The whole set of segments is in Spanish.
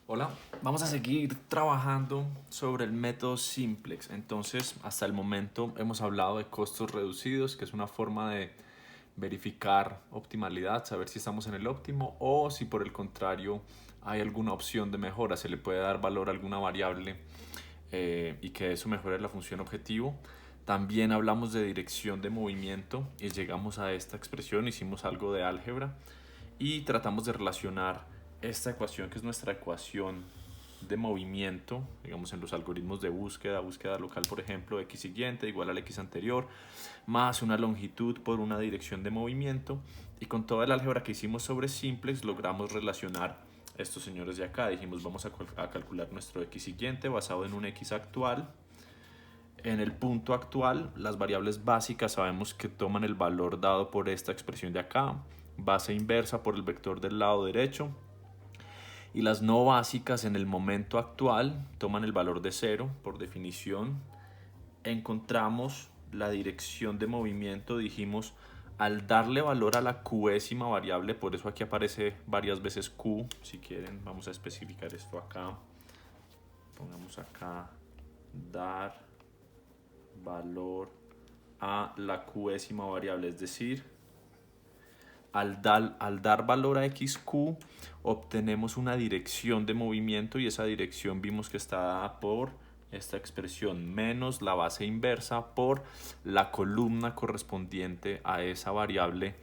Hola, vamos a seguir trabajando sobre el método Simplex. Entonces, hasta el momento hemos hablado de costos reducidos, que es una forma de verificar optimalidad, saber si estamos en el óptimo o si por el contrario hay alguna opción de mejora, se le puede dar valor a alguna variable y que eso mejore la función objetivo. También hablamos de dirección de movimiento y llegamos a esta expresión, hicimos algo de álgebra y tratamos de relacionar esta ecuación, que es nuestra ecuación de movimiento, digamos en los algoritmos de búsqueda local, por ejemplo, x siguiente igual al x anterior, más una longitud por una dirección de movimiento. Y con toda el álgebra que hicimos sobre simplex logramos relacionar estos señores de acá. Dijimos vamos a calcular nuestro x siguiente basado en un x actual. En el punto actual, las variables básicas sabemos que toman el valor dado por esta expresión de acá, base inversa por el vector del lado derecho, y las no básicas en el momento actual toman el valor de cero. Por definición, encontramos la dirección de movimiento, dijimos, al darle valor a la qésima variable, por eso aquí aparece varias veces q. Si quieren, vamos a especificar esto acá. Pongamos acá dar valor a la qésima variable, es decir, al dar valor a xq obtenemos una dirección de movimiento y esa dirección vimos que está dada por esta expresión menos la base inversa por la columna correspondiente a esa variable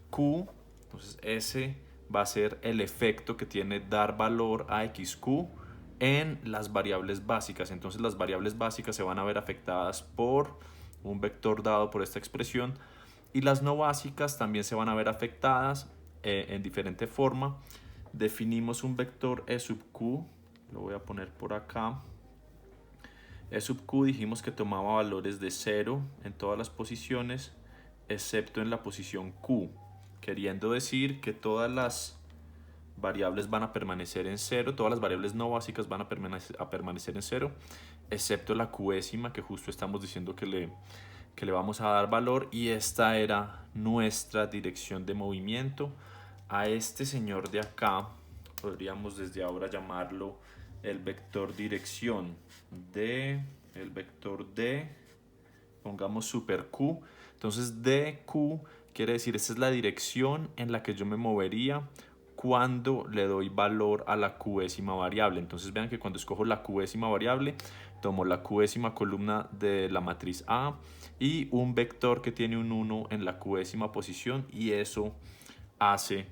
q. Entonces ese va a ser el efecto que tiene dar valor a xq en las variables básicas. Entonces las variables básicas se van a ver afectadas por un vector dado por esta expresión y las no básicas también se van a ver afectadas en diferente forma. Definimos un vector e sub q, lo voy a poner por acá. E sub q dijimos que tomaba valores de 0 en todas las posiciones excepto en la posición q, queriendo decir que todas las variables van a permanecer en 0, todas las variables no básicas van a permanecer en 0, excepto la qésima, que justo estamos diciendo que le vamos a dar valor, y esta era nuestra dirección de movimiento. A este señor de acá podríamos desde ahora llamarlo el vector dirección de el vector de, pongamos super q. Entonces dq quiere decir esta es la dirección en la que yo me movería cuando le doy valor a la qésima variable. Entonces vean que cuando escojo la qésima variable tomo la qésima columna de la matriz A y un vector que tiene un 1 en la qésima posición, y eso hace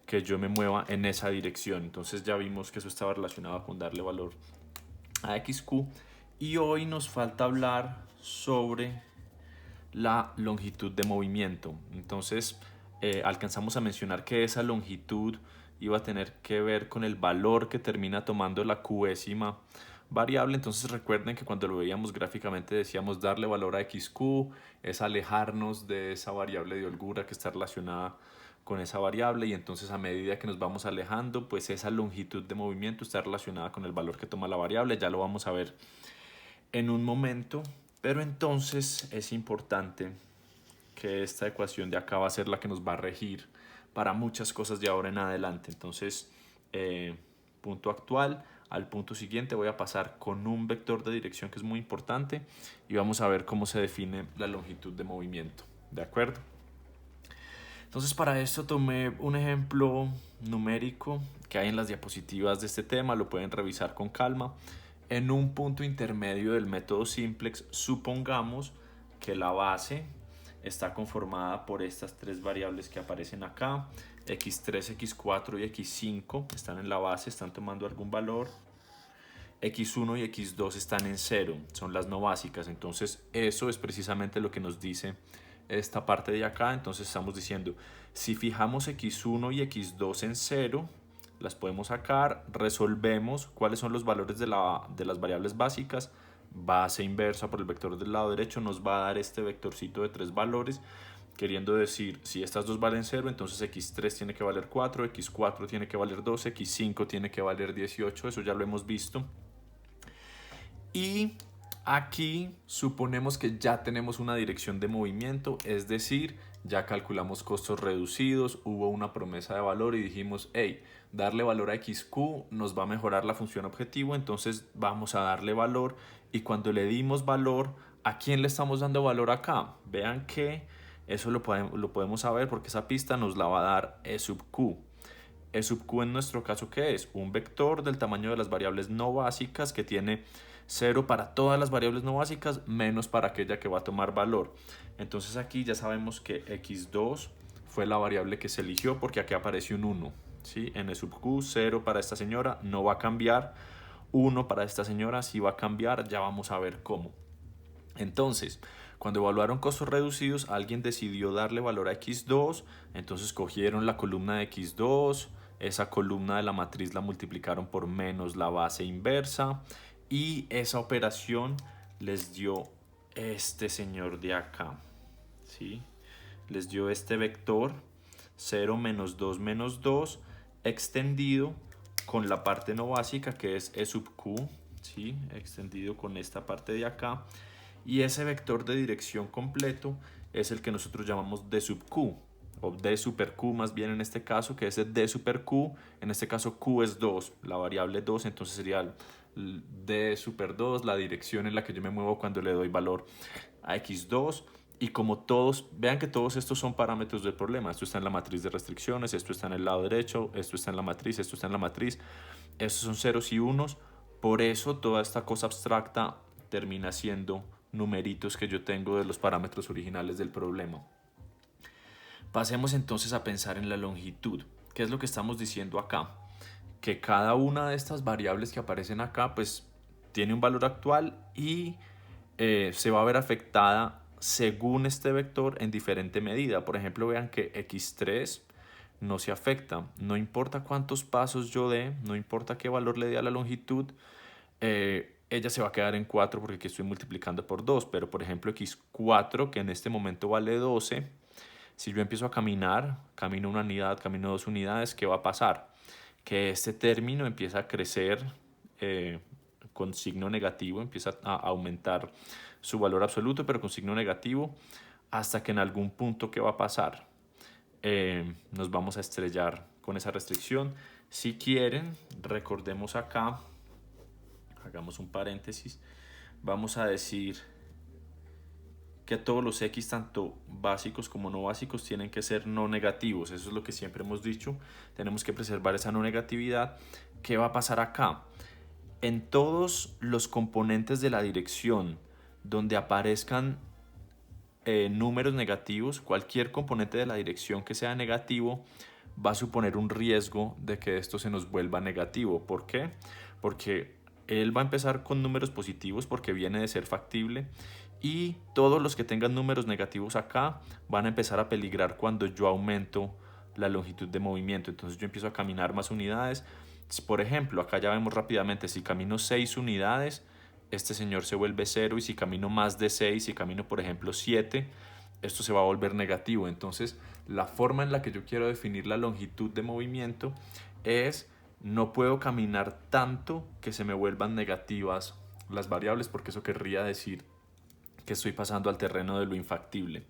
que yo me mueva en esa dirección. Entonces ya vimos que eso estaba relacionado con darle valor a xq, y hoy nos falta hablar sobre la longitud de movimiento. Entonces alcanzamos a mencionar que esa longitud iba a tener que ver con el valor que termina tomando la qésima variable. Entonces recuerden que cuando lo veíamos gráficamente decíamos darle valor a xq es alejarnos de esa variable de holgura que está relacionada con esa variable, y entonces a medida que nos vamos alejando, pues esa longitud de movimiento está relacionada con el valor que toma la variable. Ya lo vamos a ver en un momento, pero entonces es importante que esta ecuación de acá va a ser la que nos va a regir para muchas cosas de ahora en adelante. Entonces, punto actual al punto siguiente voy a pasar con un vector de dirección que es muy importante y vamos a ver cómo se define la longitud de movimiento. ¿De acuerdo? Entonces para esto tomé un ejemplo numérico que hay en las diapositivas de este tema, lo pueden revisar con calma. En un punto intermedio del método simplex, supongamos que la base está conformada por estas tres variables que aparecen acá, x3, x4 y x5 están en la base, están tomando algún valor. X1 y X2 están en 0, son las no básicas. Entonces eso es precisamente lo que nos dice esta parte de acá. Entonces estamos diciendo, si fijamos X1 y X2 en 0, las podemos sacar, resolvemos cuáles son los valores de las variables básicas, base inversa por el vector del lado derecho nos va a dar este vectorcito de tres valores, queriendo decir, si estas dos valen 0, entonces x3 tiene que valer 4, x4 tiene que valer 12, x5 tiene que valer 18, eso ya lo hemos visto. Y aquí suponemos que ya tenemos una dirección de movimiento, es decir, ya calculamos costos reducidos, hubo una promesa de valor y dijimos, hey, darle valor a XQ nos va a mejorar la función objetivo, entonces vamos a darle valor. Y cuando le dimos valor, ¿a quién le estamos dando valor acá? Vean que eso lo podemos saber porque esa pista nos la va a dar E sub Q. E sub Q en nuestro caso, ¿qué es? Un vector del tamaño de las variables no básicas que tiene 0 para todas las variables no básicas menos para aquella que va a tomar valor. Entonces aquí ya sabemos que x2 fue la variable que se eligió porque aquí apareció un 1. ¿Sí? En E sub Q, 0 para esta señora no va a cambiar, 1 para esta señora sí va a cambiar, ya vamos a ver cómo. Entonces, cuando evaluaron costos reducidos, alguien decidió darle valor a x2, entonces cogieron la columna de x2, esa columna de la matriz la multiplicaron por menos la base inversa y esa operación les dio este señor de acá, ¿sí? Les dio este vector 0 menos 2 extendido con la parte no básica que es E sub Q, ¿sí? Extendido con esta parte de acá. Y ese vector de dirección completo es el que nosotros llamamos D sub Q, o D super Q más bien en este caso, que es el D super Q. En este caso Q es 2, la variable 2, entonces sería el D super 2, la dirección en la que yo me muevo cuando le doy valor a x2. Y como todos, vean que todos estos son parámetros del problema. Esto está en la matriz de restricciones, esto está en el lado derecho, esto está en la matriz, esto está en la matriz. Estos son ceros y unos. Por eso toda esta cosa abstracta termina siendo numeritos que yo tengo de los parámetros originales del problema. Pasemos entonces a pensar en la longitud. ¿Qué es lo que estamos diciendo acá? Que cada una de estas variables que aparecen acá pues tiene un valor actual y se va a ver afectada según este vector en diferente medida. Por ejemplo, vean que x3 no se afecta. No importa cuántos pasos yo dé, no importa qué valor le dé a la longitud, ella se va a quedar en 4 porque aquí estoy multiplicando por 2. Pero por ejemplo x4, que en este momento vale 12, si yo empiezo a caminar, camino una unidad, camino 2 unidades, ¿qué va a pasar? Que este término empieza a crecer con signo negativo, empieza a aumentar su valor absoluto, pero con signo negativo, hasta que en algún punto, ¿qué va a pasar? Nos vamos a estrellar con esa restricción. Si quieren, recordemos acá, hagamos un paréntesis, vamos a decir que todos los x, tanto básicos como no básicos, tienen que ser no negativos. Eso es lo que siempre hemos dicho. Tenemos que preservar esa no negatividad. ¿Qué va a pasar acá? En todos los componentes de la dirección donde aparezcan números negativos, cualquier componente de la dirección que sea negativo va a suponer un riesgo de que esto se nos vuelva negativo. ¿Por qué? Porque él va a empezar con números positivos porque viene de ser factible, y todos los que tengan números negativos acá van a empezar a peligrar cuando yo aumento la longitud de movimiento. Entonces yo empiezo a caminar más unidades. Por ejemplo, acá ya vemos rápidamente, si camino 6 unidades, este señor se vuelve 0, y si camino más de 6, si camino por ejemplo 7, esto se va a volver negativo. Entonces la forma en la que yo quiero definir la longitud de movimiento es: no puedo caminar tanto que se me vuelvan negativas las variables, porque eso querría decir que estoy pasando al terreno de lo infactible.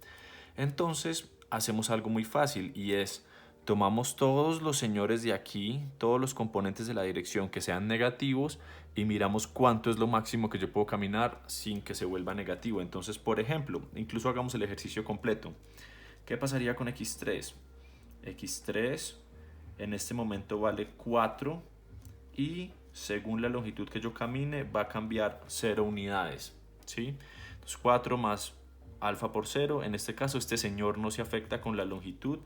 Entonces hacemos algo muy fácil, y es: tomamos todos los señores de aquí, todos los componentes de la dirección que sean negativos, y miramos cuánto es lo máximo que yo puedo caminar sin que se vuelva negativo. Entonces, por ejemplo, incluso hagamos el ejercicio completo. ¿Qué pasaría con x3? x3 en este momento vale 4, y según la longitud que yo camine va a cambiar 0 unidades, ¿sí? Entonces 4 más alfa por 0, en este caso este señor no se afecta con la longitud,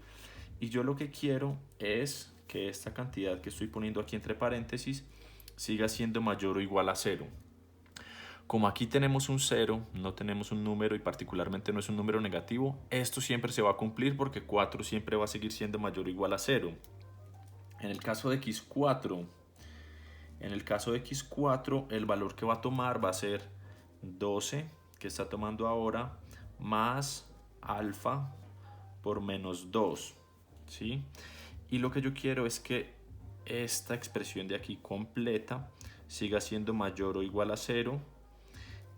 y yo lo que quiero es que esta cantidad que estoy poniendo aquí entre paréntesis siga siendo mayor o igual a 0. Como aquí tenemos un 0, no tenemos un número, y particularmente no es un número negativo, esto siempre se va a cumplir porque 4 siempre va a seguir siendo mayor o igual a 0. En el caso de x4, el valor que va a tomar va a ser 12, que está tomando ahora, más alfa por menos 2, ¿sí? Y lo que yo quiero es que esta expresión de aquí completa siga siendo mayor o igual a 0,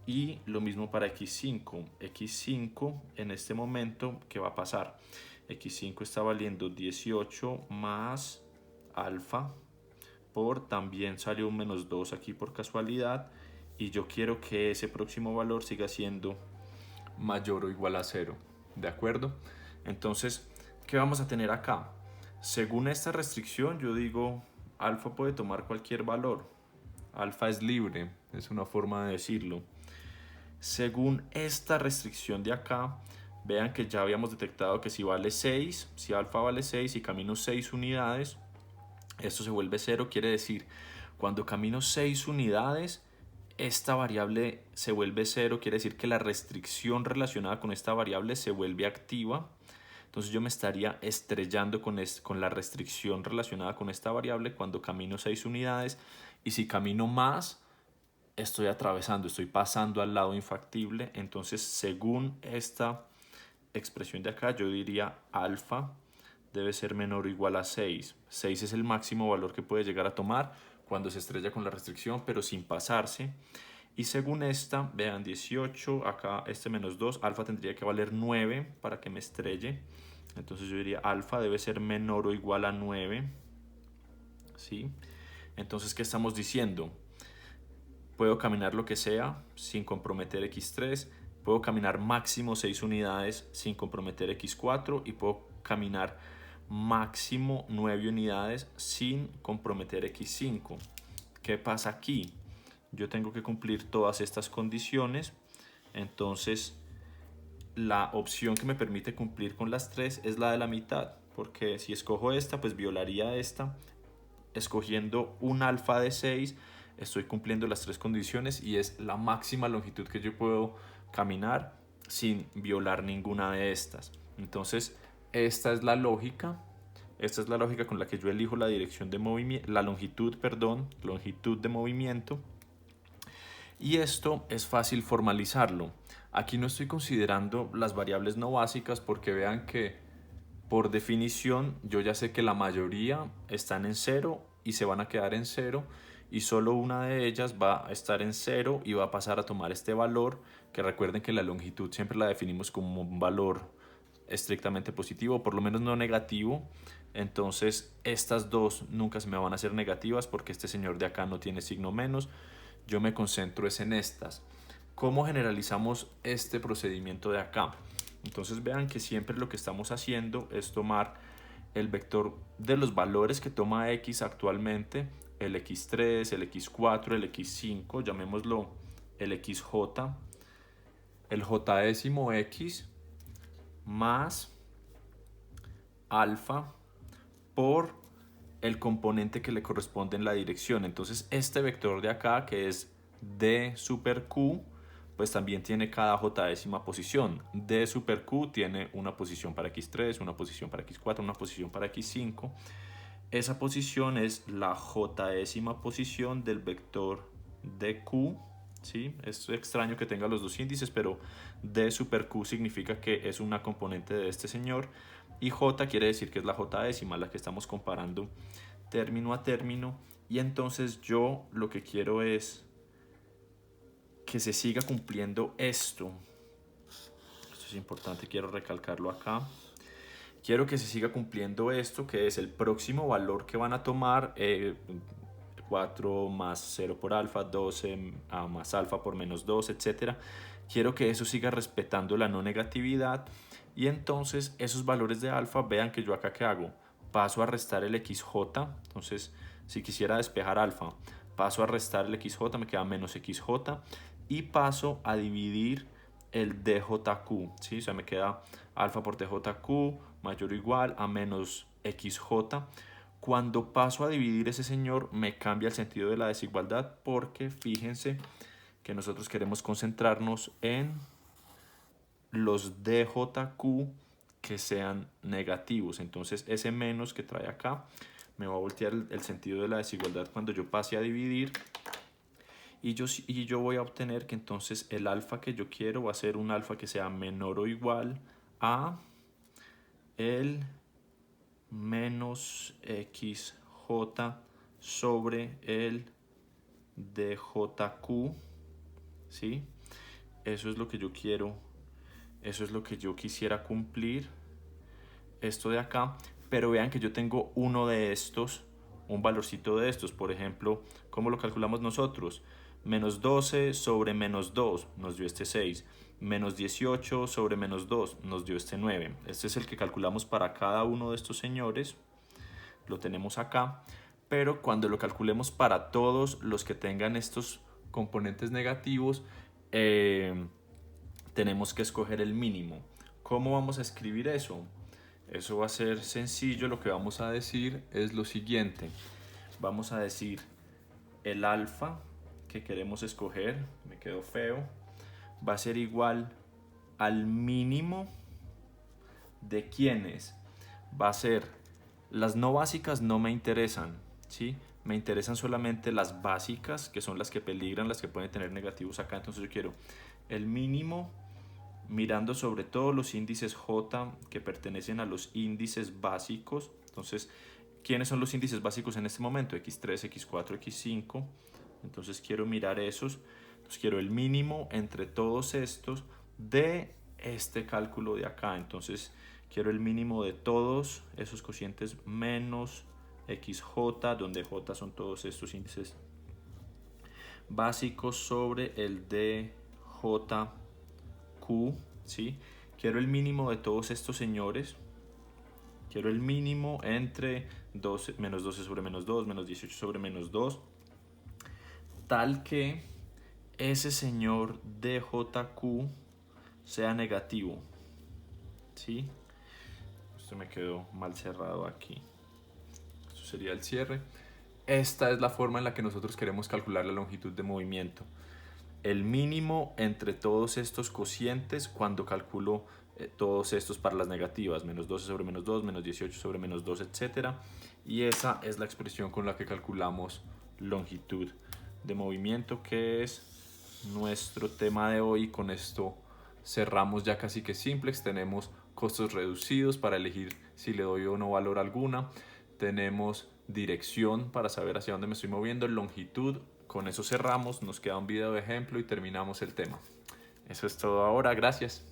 Y lo mismo para x5. x5 en este momento, ¿qué va a pasar? x5 está valiendo 18 más alfa por, también salió un menos 2 aquí por casualidad, y yo quiero que ese próximo valor siga siendo mayor o igual a 0. ¿De acuerdo? Entonces, ¿qué vamos a tener acá? Según esta restricción, yo digo, alfa puede tomar cualquier valor. Alfa es libre, es una forma de decirlo. Según esta restricción de acá, vean que ya habíamos detectado que si vale 6, si alfa vale 6 y camino 6 unidades, esto se vuelve 0, quiere decir, cuando camino 6 unidades, esta variable se vuelve 0, quiere decir que la restricción relacionada con esta variable se vuelve activa. Entonces yo me estaría estrellando con la restricción relacionada con esta variable cuando camino 6 unidades, y si camino más, estoy atravesando, estoy pasando al lado infactible. Entonces, según esta expresión de acá, yo diría alfa debe ser menor o igual a 6. 6 es el máximo valor que puede llegar a tomar cuando se estrella con la restricción, pero sin pasarse. Y según esta, vean, 18, acá este menos 2, alfa tendría que valer 9 para que me estrelle. Entonces yo diría alfa debe ser menor o igual a 9. ¿Sí? Entonces, ¿qué estamos diciendo? Puedo caminar lo que sea sin comprometer x3, puedo caminar máximo 6 unidades sin comprometer x4 y puedo caminar máximo 9 unidades sin comprometer x5. ¿Qué pasa aquí? Yo tengo que cumplir todas estas condiciones, entonces la opción que me permite cumplir con las tres es la de la mitad, porque si escojo esta, pues violaría esta. Escogiendo un alfa de 6, estoy cumpliendo las tres condiciones y es la máxima longitud que yo puedo caminar sin violar ninguna de estas. Entonces, esta es la lógica. Esta es la lógica con la que yo elijo la dirección de movimiento, la longitud, perdón, longitud de movimiento. Y esto es fácil formalizarlo. Aquí no estoy considerando las variables no básicas porque vean que por definición yo ya sé que la mayoría están en 0 y se van a quedar en 0, y solo una de ellas va a estar en 0 y va a pasar a tomar este valor, que recuerden que la longitud siempre la definimos como un valor estrictamente positivo, por lo menos no negativo. Entonces estas dos nunca se me van a hacer negativas porque este señor de acá no tiene signo menos. Yo me concentro es en estas. ¿Cómo generalizamos este procedimiento de acá? Entonces vean que siempre lo que estamos haciendo es tomar el vector de los valores que toma x actualmente, el x3, el x4, el x5, llamémoslo el xj, el j décimo x más alfa por el componente que le corresponde en la dirección. Entonces este vector de acá, que es d super q, pues también tiene cada j décima posición. D super q tiene una posición para x3, una posición para x4, una posición para x5. Esa posición es la j décima posición del vector dq. ¿Sí? Es extraño que tenga los dos índices, pero D super Q significa que es una componente de este señor, y J quiere decir que es la j décima, la que estamos comparando término a término. Y entonces yo lo que quiero es que se siga cumpliendo esto. Esto es importante, quiero recalcarlo acá. Quiero que se siga cumpliendo esto, que es el próximo valor que van a tomar, 4 más 0 por alfa, 12 más alfa por menos 2, etc. Quiero que eso siga respetando la no negatividad, y entonces esos valores de alfa, vean que yo acá ¿qué hago? Paso a restar el xj. Entonces, si quisiera despejar alfa, paso a restar el xj, me queda menos xj, y paso a dividir el djq, ¿sí? O sea, me queda alfa por djq mayor o igual a menos xj. Cuando paso a dividir ese señor, me cambia el sentido de la desigualdad, porque fíjense que nosotros queremos concentrarnos en los djq que sean negativos. Entonces ese menos que trae acá me va a voltear el sentido de la desigualdad cuando yo pase a dividir, y yo voy a obtener que entonces el alfa que yo quiero va a ser un alfa que sea menor o igual a el menos xj sobre el djq, ¿sí? eso es lo que yo quiero, eso es lo que yo quisiera cumplir, esto de acá, pero vean que yo tengo uno de estos, un valorcito de estos, por ejemplo, ¿cómo lo calculamos nosotros? Menos 12 sobre menos 2 nos dio este 6, menos 18 sobre menos 2 nos dio este 9. Este es el que calculamos para cada uno de estos señores, lo tenemos acá, pero cuando lo calculemos para todos los que tengan estos componentes negativos, tenemos que escoger el mínimo. ¿Cómo vamos a escribir eso? Eso va a ser sencillo, lo que vamos a decir es lo siguiente. Vamos a decir el alfa que queremos escoger, me quedó feo, va a ser igual al mínimo de quienes. Va a ser, las no básicas no me interesan, ¿sí? Me interesan solamente las básicas, que son las que peligran, las que pueden tener negativos acá. Entonces yo quiero el mínimo mirando sobre todo los índices J que pertenecen a los índices básicos. Entonces, ¿quiénes son los índices básicos en este momento? X3, X4, X5. Entonces quiero mirar esos. Entonces quiero el mínimo entre todos estos de este cálculo de acá. Entonces quiero el mínimo de todos esos cocientes menos XJ, donde J son todos estos índices básicos, sobre el DJQ, ¿sí? Quiero el mínimo de todos estos señores. Quiero el mínimo entre 12, menos 12 sobre menos 2, menos 18 sobre menos 2, tal que ese señor DJQ sea negativo, ¿sí? Esto me quedó mal cerrado aquí. Esto sería el cierre. Esta es la forma en la que nosotros queremos calcular la longitud de movimiento. El mínimo entre todos estos cocientes cuando calculo todos estos para las negativas, menos 12 sobre menos 2, menos 18 sobre menos 2, etc. Y esa es la expresión con la que calculamos longitud de movimiento, que es nuestro tema de hoy. Con esto cerramos ya casi que simplex. Tenemos costos reducidos para elegir si le doy o no valor alguna. Tenemos dirección para saber hacia dónde me estoy moviendo, longitud. Con eso cerramos, nos queda un video de ejemplo y terminamos el tema. Eso es todo ahora, gracias.